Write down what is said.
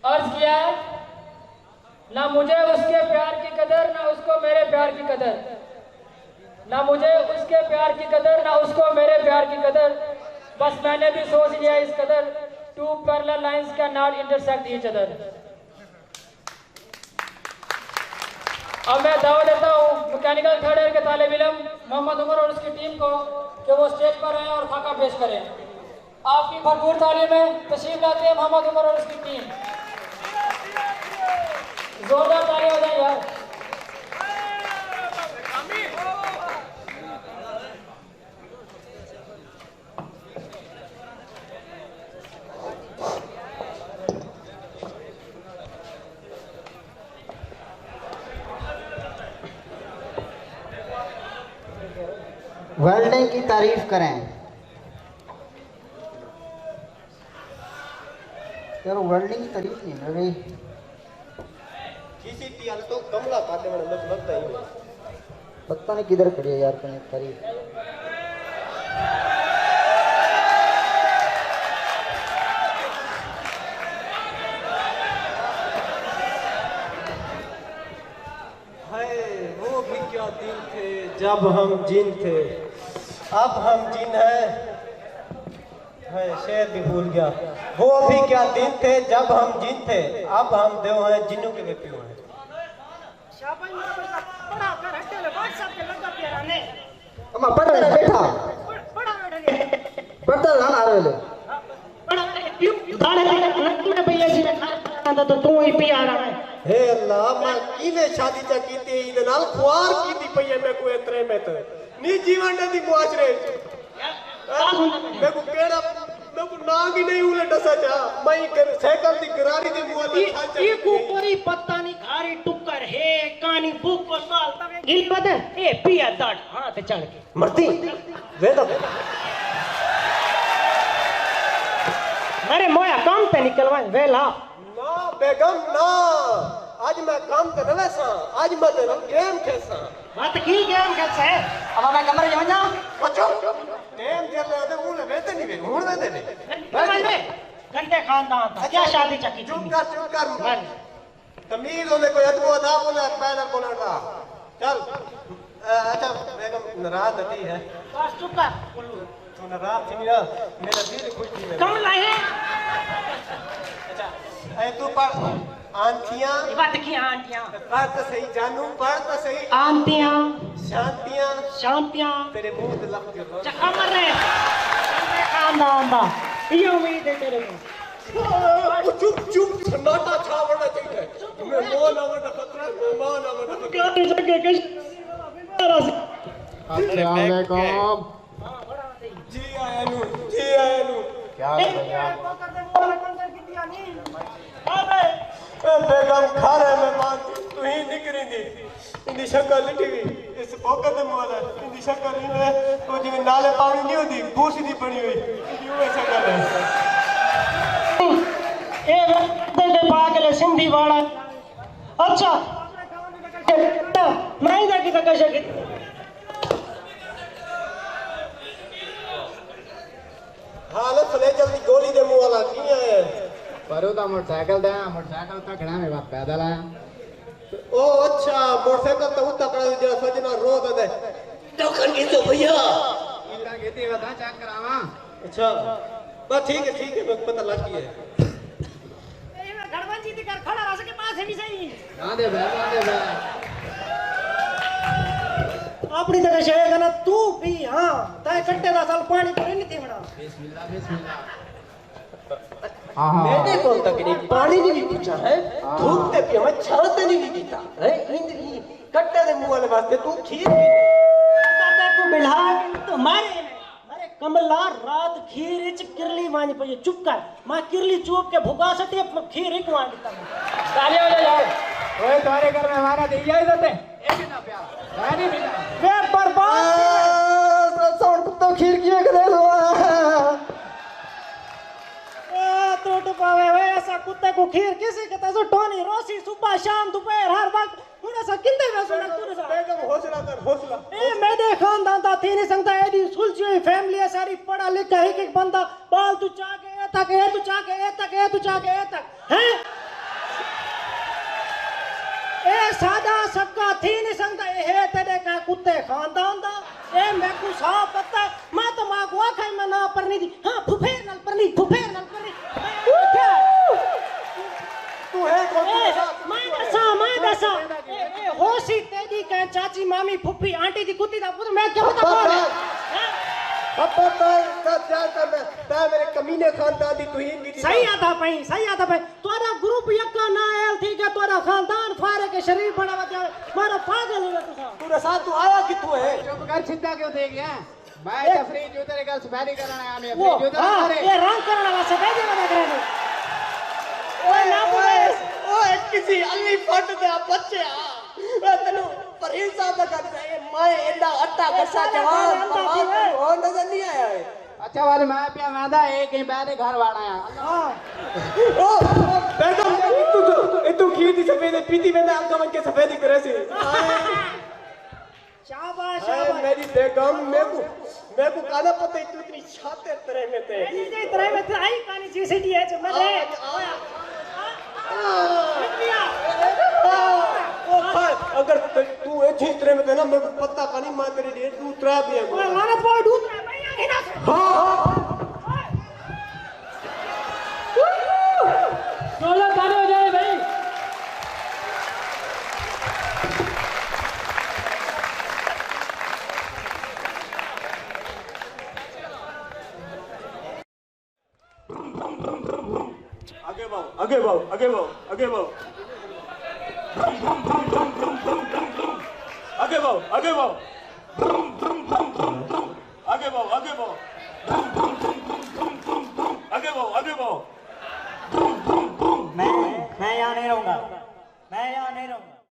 अर्ज किया है, ना मुझे उसके प्यार की कदर ना उसको मेरे प्यार की कदर, ना मुझे उसके प्यार की कदर ना उसको मेरे प्यार की कदर, बस मैंने भी सोच लिया इस कदर, two parallel lines can not intersect each other. अब मैं दावा देता हूँ मैकेनिकल थर्ड ईयर के तालिब इल्म मोहम्मद उमर और उसकी टीम को कि वो स्टेज पर आए और खाका पेश करें। आपकी भरपूर तालीम में तशरीफ लाते हैं मोहम्मद उमर और उसकी टीम। जोरदार ताली हो जाए यार। वेल्डिंग की तारीफ करें। यार वेल्डिंग की तारीफ नहीं मिल रही। तो कमला खाते में लगता ही पता नहीं किधर खड़ी है यार तारीफ। वो भी क्या दिन थे जब हम जिन थे, अब हम जिन है शेर भी भूल गया। वो भी क्या दिन थे जब हम जिन थे, अब हम देव हैं जिन्नों के व्यक्तियों हैं। अम्मा पढ़ रहे बैठा पढ़ता रहना आ रहे तो तू ही पी आ रहा है। हे अल्लाह मैं किने शादी चा कीती इने नाल ख्वार कीती पई है मैं कोई इतरे में तो नी जीवन दी मुआशरे मैं को केड़ा मैं को नाग ही नहीं उले डसा चा मैं कर साइकिल दी गरारी दी मुआ ला छा ये को कोई पत्ता नहीं खारी टुक्कर है कानी भूख को साल तक गिल पद ए पिया दाट हाथ चढ़ के मरती वे तो अरे मोया काम पे निकलवा वेला ना बेगम ना आज मैं काम पे नवे सा आज मैं तेरा गेम खेसा बात की गेम कैसे है अब मैं कमरे में जा बच्चों गेम खेल रहे थे उन्हें वेते नहीं वे हुन वेते नहीं घंटे खानदान था क्या शादी चकी चुप कर तमीज होने कोई अदबो अदा बोला पैदल बोला था चल अच्छा बेगम नाराज नहीं है बस चुप कर तू नाराज थी ना मेरा दिल खुश थी मेरा कौन लाए अच्छा ऐ तू पर आंटियां ये बात की आंटियां पढ़ तो सही जानू पढ़ तो सही आंटियां शांतियां शांतियां तेरे मुंह ते लग गयो चक्का मर रहे घंटे खानदान था ये उम्मीद है तेरे को चुप चुप सन्नाटा छावना चाहिए मैं मोन आवड़ा खतरा मेहमान आवड़ा क्या जगह के अस्सलाम वालेकुम। जी आया नु क्या भैया बेगम खारे में मान तू ही निकरी दी इंदी शक्ल लिटी हुई इस भोग दे मोला इंदी शक्ल ही में तो जिਵੇਂ नाले पानी नहीं होती बूसी दी बनी हुई इंदी वो शक्ल है ए दे पागल सिंधी वाला अच्छा मैं जाके तक शके हालत ले जल्दी गोली दे मुंह वाला की है परो दा मोटरसाइकिल तक खड़ा में बाप पैदल आया। ओ अच्छा मोटरसाइकिल तो उतना कड़ा जरा सजना रो दे दखन की तो भैया इला कहती बता चेक करावा। अच्छा बस ठीक है मैं पता लग गया है गड़बंजी दी कर खड़ा रह सके पास है भी सही ना दे बे अपनी तरह शेगा ना तू भी हां तय कट्टे दा साल पानी पर नहीं थी बड़ा बिस्मिल्लाह मैंने कौन तक नहीं पानी नहीं पूछा है धूप ते पिया मैं छाते नहीं पीता है इंद्री कट्टे दे मुंह वाले वास्ते तू खीर पी दादा को बिल्हा तो मारे अरे कमला रात खीर इच किरली वांज पे चुप कर मां किरली चुप के भुगा सटी खीर ही कुआं देता ताली हो जाए यार। ओए तुम्हारे घर में हमारा दी जाए जाते एक ना प्यार मैं नहीं मिला वे बर्बाद साउंड तो खीर की एक दे दो टूट पावे वे ऐसा कुत्ते को खीर किसी के तसो टोनी रोसी सुबह शाम दोपहर हर वक्त उन सा किंदे में सुना तू सा बेगम हौसला कर हौसला ए मेरे खानदान दा थी नहीं संगता एडी सुलझी हुई फैमिली है सारी पढ़ा लिखा एक बंदा बाल तू चाके ए तक हैं ए सादा सबका थी नहीं सकता ए तेरे का कुत्ते खानदान दा ए मैं को साफ पता मैं तो मां को आखे मैं ना परनी दी हां फुफेर नल परनी क्या तू है कौन मैं दसा ए होसी तेरी का चाची मामी फुफी आंटी दी कुत्ती दा पुत्र मैं क्या बता कौन है अब ता मेरे कमीने खानदान दी तुहीन की सही आता भाई तोरा ग्रुप यक्का ना आयल थी के तोरा खानदान फारे के शरीर बड़ा बचा मारा पागल हो गया तू साथ तू आया कितु है चुप कर चिंता क्यों दे गया मैं तफरीह जो तेरे घर सफारी कराना आया मैं वो अपनी जो हां तेरे ये रंग करने वाला सफेद वाला करे ओए ना बोले ओए किसी अली फट दे बच्चे आ तनु परेशान दा कर जाए मैं एदा अट्टा गसा जवान हो नजर नहीं आया है अच्छा वाले मैं पिया वादा एक ही बैठे घर वाला आया हां ओ बेगम तू खीर दी सफेद पीती में आंखा मन के सफेद करे से शाबाश मेरी बेगम मेरे को काना पता तू इतनी छाते तरह में थे नहीं तरह में तो आई कानी सी सिटी है जो मरे अगर तू अच्छी तरह में थे ना मैं पता का नहीं मां तेरे लिए दूसरा भी है ओए मारा तो दूध में भैया है ना हां सोलह गाने हो जाए भाई। आगे बढ़ो आगे बढ़ो आगे बढ़ो आगे बढ़ो आगे बढ़ो आगे बढ़ो आगे बढ़ो आगे बढ़ो आगे बढ़ो मैं यहाँ नहीं रहूंगा